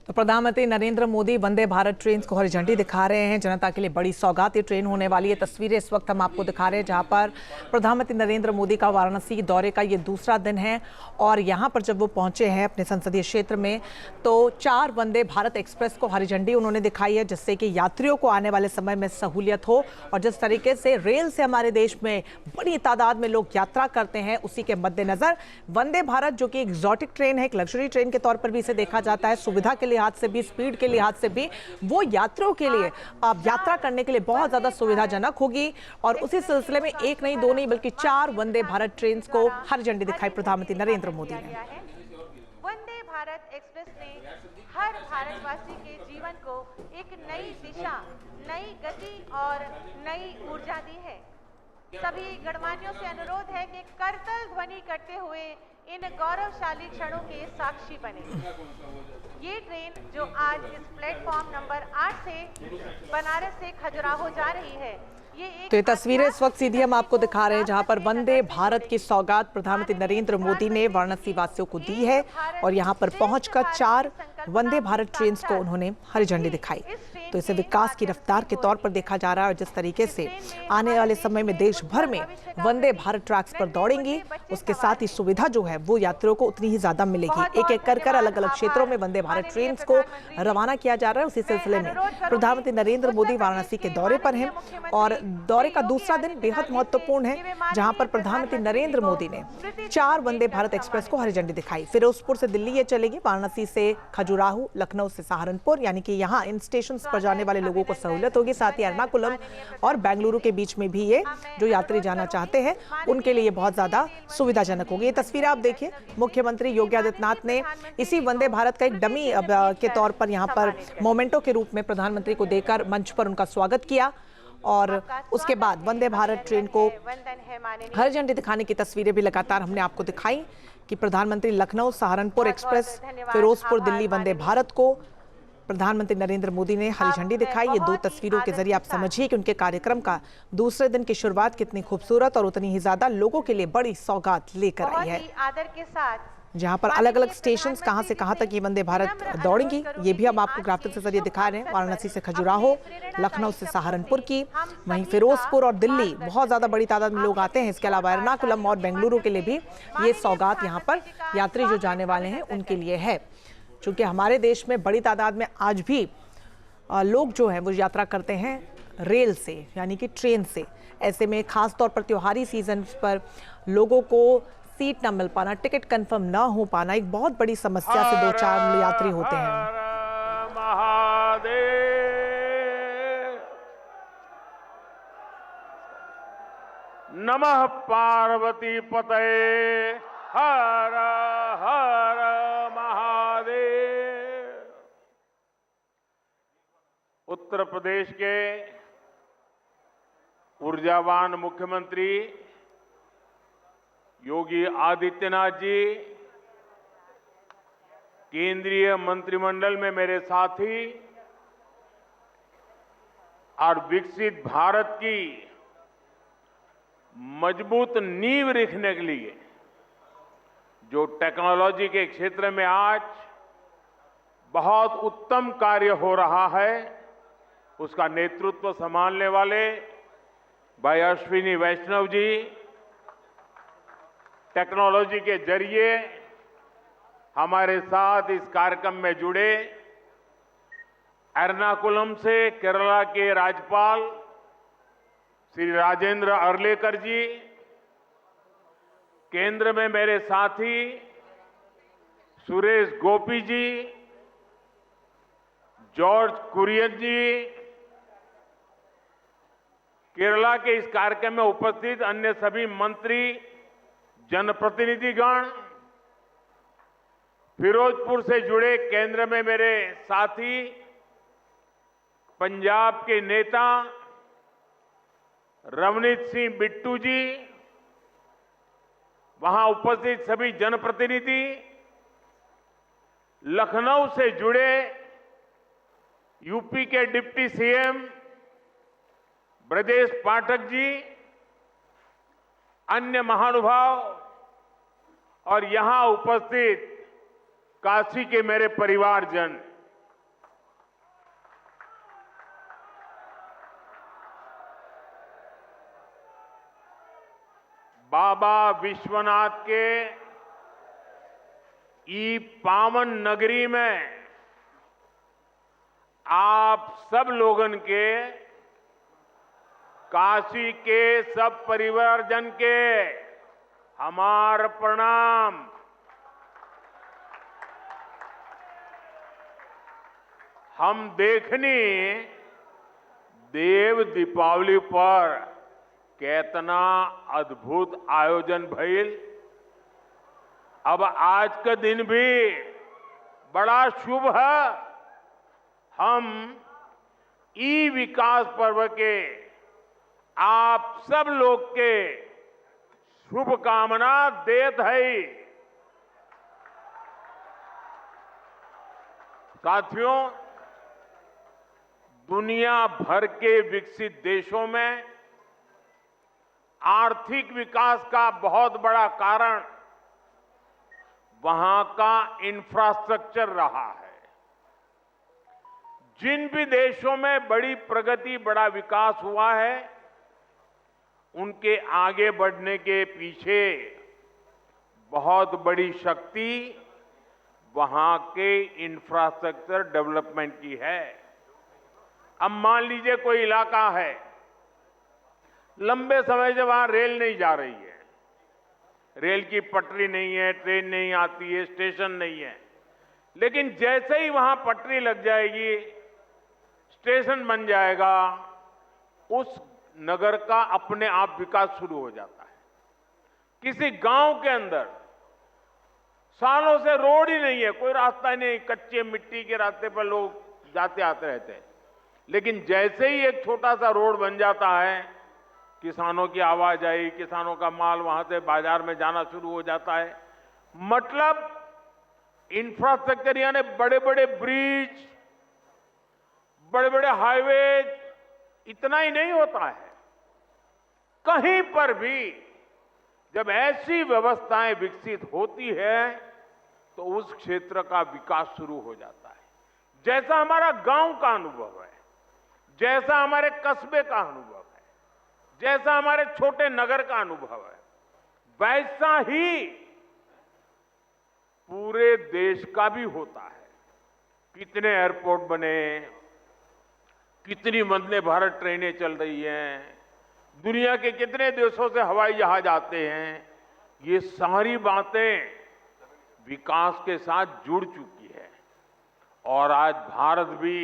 तो प्रधानमंत्री नरेंद्र मोदी वंदे भारत ट्रेन को हरी झंडी दिखा रहे हैं। जनता के लिए बड़ी सौगात ये ट्रेन होने वाली है। तस्वीरें इस वक्त हम आपको दिखा रहे हैं जहां पर प्रधानमंत्री नरेंद्र मोदी का वाराणसी दौरे का ये दूसरा दिन है और यहां पर जब वो पहुंचे हैं अपने संसदीय क्षेत्र में तो 4 वंदे भारत एक्सप्रेस को हरी झंडी उन्होंने दिखाई है, जिससे कि यात्रियों को आने वाले समय में सहूलियत हो। और जिस तरीके से रेल से हमारे देश में बड़ी तादाद में लोग यात्रा करते हैं, उसी के मद्देनजर वंदे भारत जो कि एक्सोटिक ट्रेन है, एक लग्जरी ट्रेन के तौर पर भी इसे देखा जाता है, सुविधा के लिहाज से भी, स्पीड के लिहाज से भी वो यात्रियों के लिए अब यात्रा करने के लिए बहुत ज्यादा सुविधाजनक होगी। और उसी सिलसिले में एक नहीं, दो नहीं, बल्कि 4 वंदे भारत ट्रेन को हरी झंडी दिखाई प्रधानमंत्री नरेंद्र मोदी ने। वंदे भारत एक्सप्रेस ने हर भारतवासी के जीवन को एक नई दिशा, नई गति और नई ऊर्जा दी है। सभी गणमान्यों से अनुरोध है कि करतल ध्वनि करते हुए इन गौरवशाली क्षणों के साक्षी बने। ये ट्रेन जो आज इस प्लेटफॉर्म नंबर 8 से बनारस से खजुराहो जा रही है, तो ये तस्वीरें इस वक्त सीधी हम आपको दिखा रहे हैं जहां पर वंदे भारत की सौगात प्रधानमंत्री नरेंद्र मोदी ने वाराणसी वासियों को दी है और यहां पर पहुंचकर 4 वंदे भारत ट्रेन को उन्होंने हरी झंडी दिखाई। तो इसे विकास की रफ्तार के तौर पर देखा जा रहा है और जिस तरीके से आने वाले समय में देश भर में वंदे भारत ट्रैक्स पर दौड़ेंगी, उसके साथ ही सुविधा जो है वो यात्रियों को उतनी ही ज्यादा मिलेगी। एक एक कर अलग अलग क्षेत्रों में वंदे भारत ट्रेन को रवाना किया जा रहा है। उसी सिलसिले में प्रधानमंत्री नरेंद्र मोदी वाराणसी के दौरे पर हैं और दौरे का दूसरा दिन बेहद महत्वपूर्ण है, जहां पर प्रधानमंत्री नरेंद्र मोदी ने 4 वंदे भारत एक्सप्रेस को हरी झंडी दिखाई। फिरोजपुर से दिल्ली ये चलेगी, वाराणसी से खजुराहो, लखनऊ से सहारनपुर, यानी कि यहाँ इन स्टेशन पर जाने वाले लोगों को सहूलियत होगी। साथ ही एर्नाकुलम और बेंगलुरु के बीच में भी ये जो यात्री जाना चाहते हैं उनके लिए बहुत ज्यादा सुविधाजनक होगी। ये तस्वीर आप देखिए, मुख्यमंत्री योगी आदित्यनाथ ने इसी वंदे भारत का एक डमी के तौर पर यहाँ पर मोमेंटो के रूप में प्रधानमंत्री को देकर मंच पर उनका स्वागत किया और उसके बाद वंदे भारत ट्रेन को हरी झंडी दिखाने की तस्वीरें भी लगातार हमने आपको दिखाई कि प्रधानमंत्री लखनऊ सहारनपुर एक्सप्रेस, फिरोजपुर दिल्ली वंदे भारत को प्रधानमंत्री नरेंद्र मोदी ने हरी झंडी दिखाई। ये 2 तस्वीरों के जरिए आप समझिए कि उनके कार्यक्रम का दूसरे दिन की शुरुआत कितनी खूबसूरत और उतनी ही ज्यादा लोगों के लिए बड़ी सौगात लेकर आई है। आदर के साथ जहां पर अलग अलग स्टेशन कहां से कहां तक ये वंदे भारत दौड़ेंगी, ये भी हम आपको ग्राफिक्स के जरिए दिखा रहे हैं। वाराणसी से खजुराहो, लखनऊ से सहारनपुर की, वहीं फिरोजपुर और दिल्ली बहुत ज्यादा बड़ी तादाद में लोग आते हैं। इसके अलावा एर्नाकुलम और बेंगलुरु के लिए भी ये सौगात यहाँ पर यात्री जो जाने वाले हैं उनके लिए है। चूंकि हमारे देश में बड़ी तादाद में आज भी लोग जो है वो यात्रा करते हैं रेल से, यानी कि ट्रेन से। ऐसे में खास तौर पर त्योहारी सीजन पर लोगों को सीट ना मिल पाना, टिकट कंफर्म ना हो पाना एक बहुत बड़ी समस्या से 2-4 यात्री होते हैं। नमः पार्वती पतये हर हर महादेव। उत्तर प्रदेश के ऊर्जावान मुख्यमंत्री योगी आदित्यनाथ जी, केंद्रीय मंत्रिमंडल में मेरे साथी और विकसित भारत की मजबूत नींव रखने के लिए जो टेक्नोलॉजी के क्षेत्र में आज बहुत उत्तम कार्य हो रहा है, उसका नेतृत्व संभालने वाले भाई अश्विनी वैष्णव जी टेक्नोलॉजी के जरिए हमारे साथ इस कार्यक्रम में जुड़े। एर्नाकुलम से केरला के राज्यपाल श्री राजेंद्र अर्लेकर जी, केंद्र में मेरे साथी सुरेश गोपी जी, जॉर्ज कुरियन जी, केरला के इस कार्यक्रम में उपस्थित अन्य सभी मंत्री, जनप्रतिनिधिगण, फिरोजपुर से जुड़े केंद्र में मेरे साथी, पंजाब के नेता रवनीत सिंह बिट्टू जी, वहां उपस्थित सभी जनप्रतिनिधि, लखनऊ से जुड़े यूपी के डिप्टी सीएम ब्रजेश पाठक जी, अन्य महानुभाव और यहां उपस्थित काशी के मेरे परिवारजन, बाबा विश्वनाथ के ई पावन नगरी में आप सब लोगन के, काशी के सब परिवारजन के हमार प्रणाम। हम देखनी देव दीपावली पर कितना अद्भुत आयोजन भइल। अब आज का दिन भी बड़ा शुभ है। हम ई विकास पर्व के आप सब लोग के शुभकामना देत है। साथियों, दुनिया भर के विकसित देशों में आर्थिक विकास का बहुत बड़ा कारण वहां का इंफ्रास्ट्रक्चर रहा है। जिन भी देशों में बड़ी प्रगति, बड़ा विकास हुआ है, उनके आगे बढ़ने के पीछे बहुत बड़ी शक्ति वहां के इंफ्रास्ट्रक्चर डेवलपमेंट की है। अब मान लीजिए कोई इलाका है, लंबे समय से वहां रेल नहीं जा रही है, रेल की पटरी नहीं है, ट्रेन नहीं आती है, स्टेशन नहीं है, लेकिन जैसे ही वहां पटरी लग जाएगी, स्टेशन बन जाएगा, उस नगर का अपने आप विकास शुरू हो जाता है। किसी गांव के अंदर सालों से रोड ही नहीं है, कोई रास्ता ही नहीं, कच्चे मिट्टी के रास्ते पर लोग जाते आते रहते हैं, लेकिन जैसे ही एक छोटा सा रोड बन जाता है, किसानों की आवाजाही, किसानों का माल वहां से बाजार में जाना शुरू हो जाता है। मतलब इंफ्रास्ट्रक्चर यानी बड़े बड़े ब्रिज, बड़े बड़े हाईवे, इतना ही नहीं होता है। कहीं पर भी जब ऐसी व्यवस्थाएं विकसित होती है तो उस क्षेत्र का विकास शुरू हो जाता है। जैसा हमारा गांव का अनुभव है, जैसा हमारे कस्बे का अनुभव है, जैसा हमारे छोटे नगर का अनुभव है, वैसा ही पूरे देश का भी होता है। कितने एयरपोर्ट बने, कितनी वंदे भारत ट्रेनें चल रही हैं, दुनिया के कितने देशों से हवाई जहाज आते हैं, ये सारी बातें विकास के साथ जुड़ चुकी है। और आज भारत भी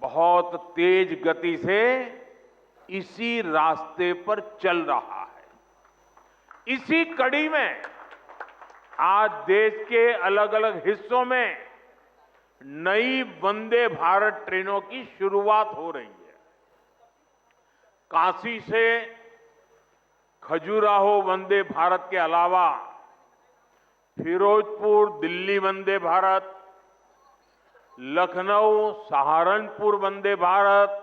बहुत तेज गति से इसी रास्ते पर चल रहा है। इसी कड़ी में आज देश के अलग अलग हिस्सों में नई वंदे भारत ट्रेनों की शुरुआत हो रही है। काशी से खजुराहो वंदे भारत के अलावा फिरोजपुर दिल्ली वंदे भारत, लखनऊ सहारनपुर वंदे भारत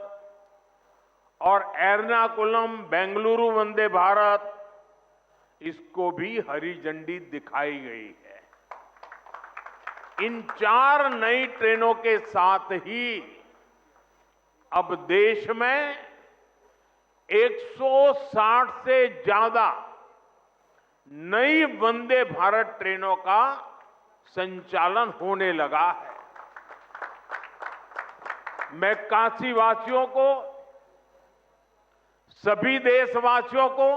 और एर्नाकुलम बेंगलुरु वंदे भारत, इसको भी हरी झंडी दिखाई गई है। इन 4 नई ट्रेनों के साथ ही अब देश में 160 से ज्यादा नई वंदे भारत ट्रेनों का संचालन होने लगा है। मैं काशी वासियों को, सभी देशवासियों को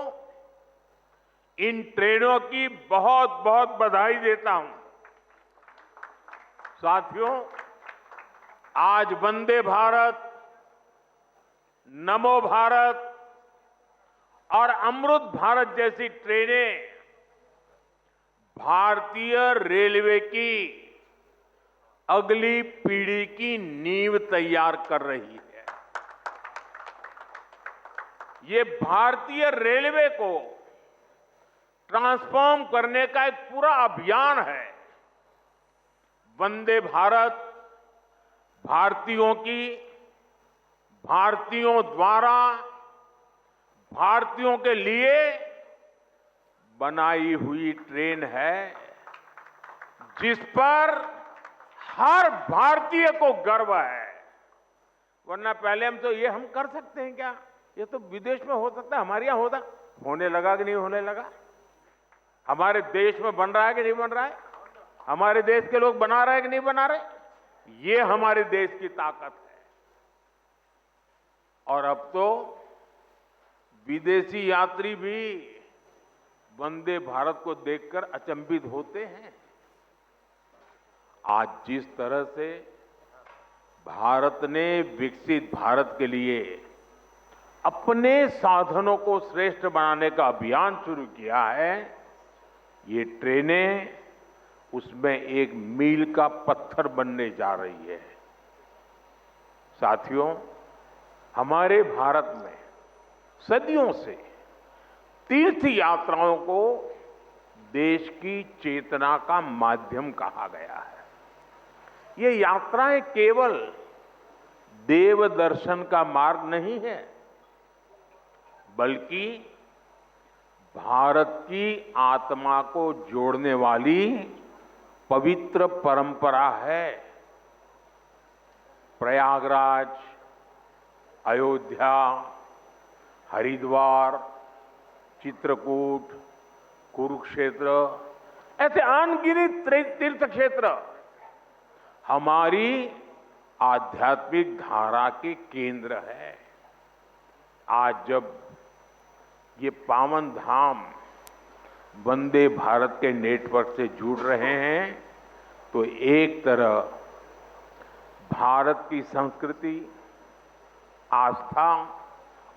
इन ट्रेनों की बहुत बहुत बधाई देता हूं। साथियों, आज वंदे भारत, नमो भारत और अमृत भारत जैसी ट्रेनें भारतीय रेलवे की अगली पीढ़ी की नींव तैयार कर रही है। ये भारतीय रेलवे को ट्रांसफॉर्म करने का एक पूरा अभियान है। वंदे भारत भारतीयों की, भारतीयों द्वारा, भारतीयों के लिए बनाई हुई ट्रेन है, जिस पर हर भारतीय को गर्व है। वरना पहले हम कर सकते हैं क्या? ये तो विदेश में हो सकता है, हमारे यहां होता, होने लगा कि नहीं होने लगा? हमारे देश में बन रहा है कि नहीं बन रहा है? हमारे देश के लोग बना रहे हैं कि नहीं बना रहे? ये हमारे देश की ताकत है। और अब तो विदेशी यात्री भी वंदे भारत को देखकर अचंभित होते हैं। आज जिस तरह से भारत ने विकसित भारत के लिए अपने साधनों को श्रेष्ठ बनाने का अभियान शुरू किया है, ये ट्रेनें उसमें एक मील का पत्थर बनने जा रही है। साथियों, हमारे भारत में सदियों से तीर्थ यात्राओं को देश की चेतना का माध्यम कहा गया है। ये यात्राएं केवल देव दर्शन का मार्ग नहीं है, बल्कि भारत की आत्मा को जोड़ने वाली पवित्र परंपरा है। प्रयागराज, अयोध्या, हरिद्वार, चित्रकूट, कुरुक्षेत्र, ऐसे अनगिनत तीर्थ क्षेत्र हमारी आध्यात्मिक धारा के केंद्र है। आज जब ये पावन धाम वंदे भारत के नेटवर्क से जुड़ रहे हैं, तो एक तरह भारत की संस्कृति, आस्था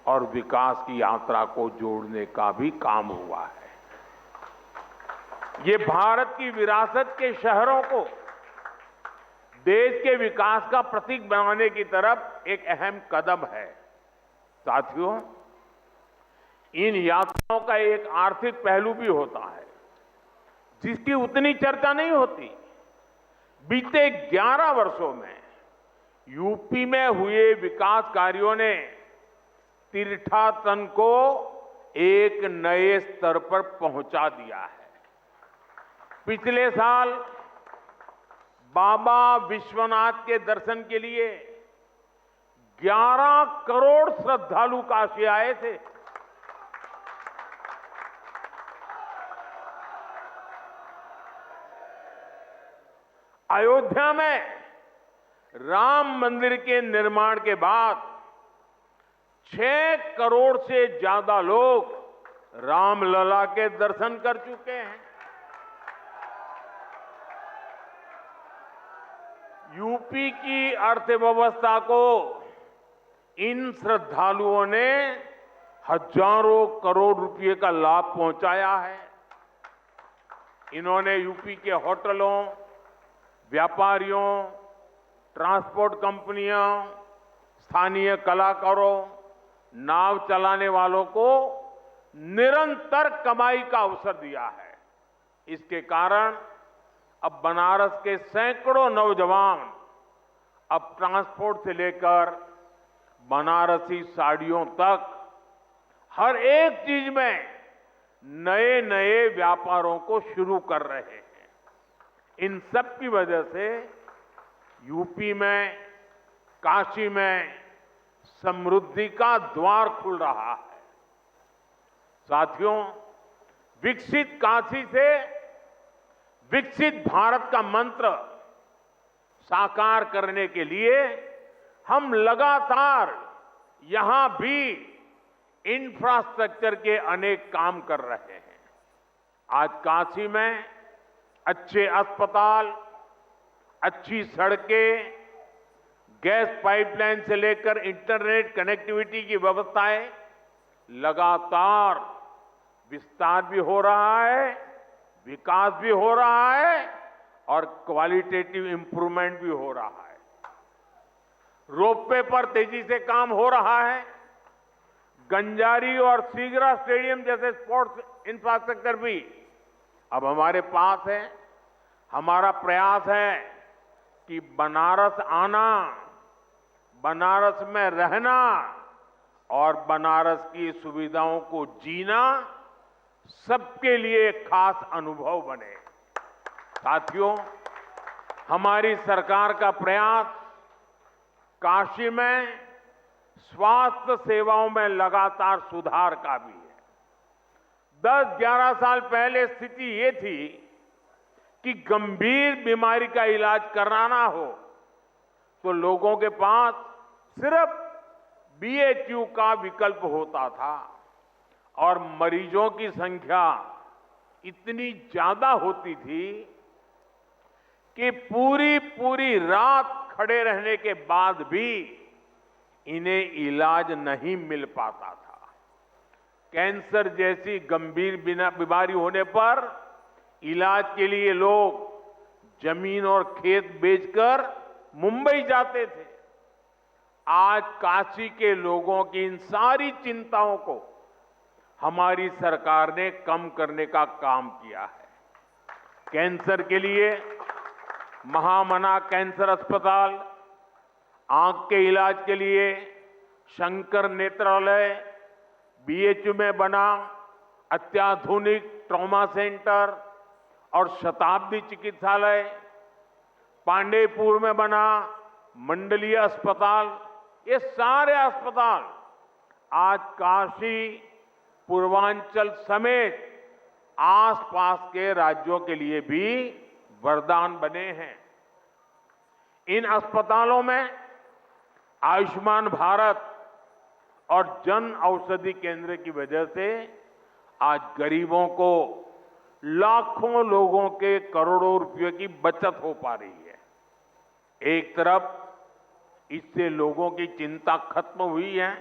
और विकास की यात्रा को जोड़ने का भी काम हुआ है। ये भारत की विरासत के शहरों को देश के विकास का प्रतीक बनाने की तरफ एक अहम कदम है। साथियों, इन यात्राओं का एक आर्थिक पहलू भी होता है, जिसकी उतनी चर्चा नहीं होती। बीते 11 वर्षों में यूपी में हुए विकास कार्यों ने तीर्थाटन को एक नए स्तर पर पहुंचा दिया है। पिछले साल बाबा विश्वनाथ के दर्शन के लिए 11 करोड़ श्रद्धालु काशी आए थे। अयोध्या में राम मंदिर के निर्माण के बाद 6 करोड़ से ज्यादा लोग रामलला के दर्शन कर चुके हैं। यूपी की अर्थव्यवस्था को इन श्रद्धालुओं ने हजारों करोड़ रुपए का लाभ पहुंचाया है। इन्होंने यूपी के होटलों, व्यापारियों, ट्रांसपोर्ट कंपनियों, स्थानीय कलाकारों, नाव चलाने वालों को निरंतर कमाई का अवसर दिया है। इसके कारण अब बनारस के सैकड़ों नौजवान अब ट्रांसपोर्ट से लेकर बनारसी साड़ियों तक हर एक चीज में नए नए व्यापारों को शुरू कर रहे हैं। इन सब की वजह से यूपी में, काशी में समृद्धि का द्वार खुल रहा है। साथियों, विकसित काशी से विकसित भारत का मंत्र साकार करने के लिए हम लगातार यहां भी इंफ्रास्ट्रक्चर के अनेक काम कर रहे हैं। आज काशी में अच्छे अस्पताल, अच्छी सड़कें, गैस पाइपलाइन से लेकर इंटरनेट कनेक्टिविटी की व्यवस्थाएं लगातार विस्तार भी हो रहा है, विकास भी हो रहा है और क्वालिटेटिव इंप्रूवमेंट भी हो रहा है। रोपवे पर तेजी से काम हो रहा है। गंजारी और सीगरा स्टेडियम जैसे स्पोर्ट्स इंफ्रास्ट्रक्चर भी अब हमारे पास है। हमारा प्रयास है कि बनारस आना, बनारस में रहना और बनारस की सुविधाओं को जीना सबके लिए एक खास अनुभव बने। साथियों, हमारी सरकार का प्रयास काशी में स्वास्थ्य सेवाओं में लगातार सुधार का भी है। 10-11 साल पहले स्थिति ये थी कि गंभीर बीमारी का इलाज कराना हो तो लोगों के पास सिर्फ बीएचयू का विकल्प होता था और मरीजों की संख्या इतनी ज्यादा होती थी कि पूरी रात खड़े रहने के बाद भी इन्हें इलाज नहीं मिल पाता था। कैंसर जैसी गंभीर बीमारी होने पर इलाज के लिए लोग जमीन और खेत बेचकर मुंबई जाते थे। आज काशी के लोगों की इन सारी चिंताओं को हमारी सरकार ने कम करने का काम किया है। कैंसर के लिए महामना कैंसर अस्पताल, आंख के इलाज के लिए शंकर नेत्रालय, बीएचयू में बना अत्याधुनिक ट्रॉमा सेंटर और शताब्दी चिकित्सालय, पांडेयपुर में बना मंडलीय अस्पताल, ये सारे अस्पताल आज काशी, पूर्वांचल समेत आसपास के राज्यों के लिए भी वरदान बने हैं। इन अस्पतालों में आयुष्मान भारत और जन औषधि केंद्र की वजह से आज गरीबों को लाखों लोगों के करोड़ों रुपयों की बचत हो पा रही है। एक तरफ इससे लोगों की चिंता खत्म हुई है,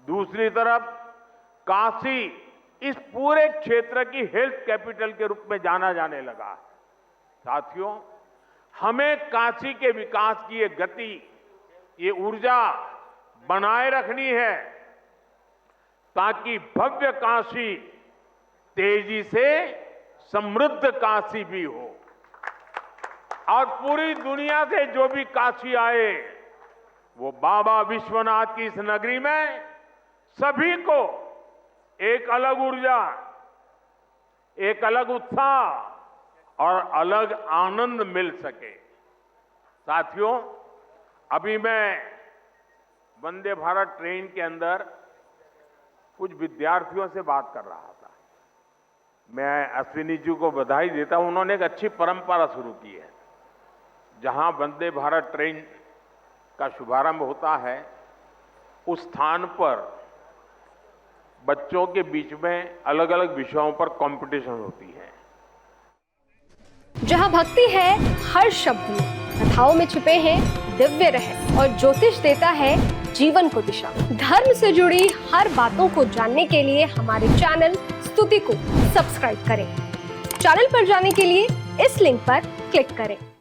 दूसरी तरफ काशी इस पूरे क्षेत्र की हेल्थ कैपिटल के रूप में जाना जाने लगा है। साथियों, हमें काशी के विकास की ये गति, ये ऊर्जा बनाए रखनी है ताकि भव्य काशी तेजी से समृद्ध काशी भी हो और पूरी दुनिया से जो भी काशी आए वो बाबा विश्वनाथ की इस नगरी में सभी को एक अलग ऊर्जा, एक अलग उत्साह और अलग आनंद मिल सके। साथियों, अभी मैं वंदे भारत ट्रेन के अंदर कुछ विद्यार्थियों से बात कर रहा था। मैं अश्विनी जी को बधाई देता हूं, उन्होंने एक अच्छी परंपरा शुरू की है। जहां वंदे भारत ट्रेन का शुभारंभ होता है उस स्थान पर बच्चों के बीच में अलग अलग विषयों पर कंपटीशन होती है। जहाँ भक्ति है हर शब्द में, कथाओं में छुपे हैं दिव्य रहस्य और ज्योतिष देता है जीवन को दिशा। धर्म से जुड़ी हर बातों को जानने के लिए हमारे चैनल स्तुति को सब्सक्राइब करें। चैनल पर जाने के लिए इस लिंक पर क्लिक करें।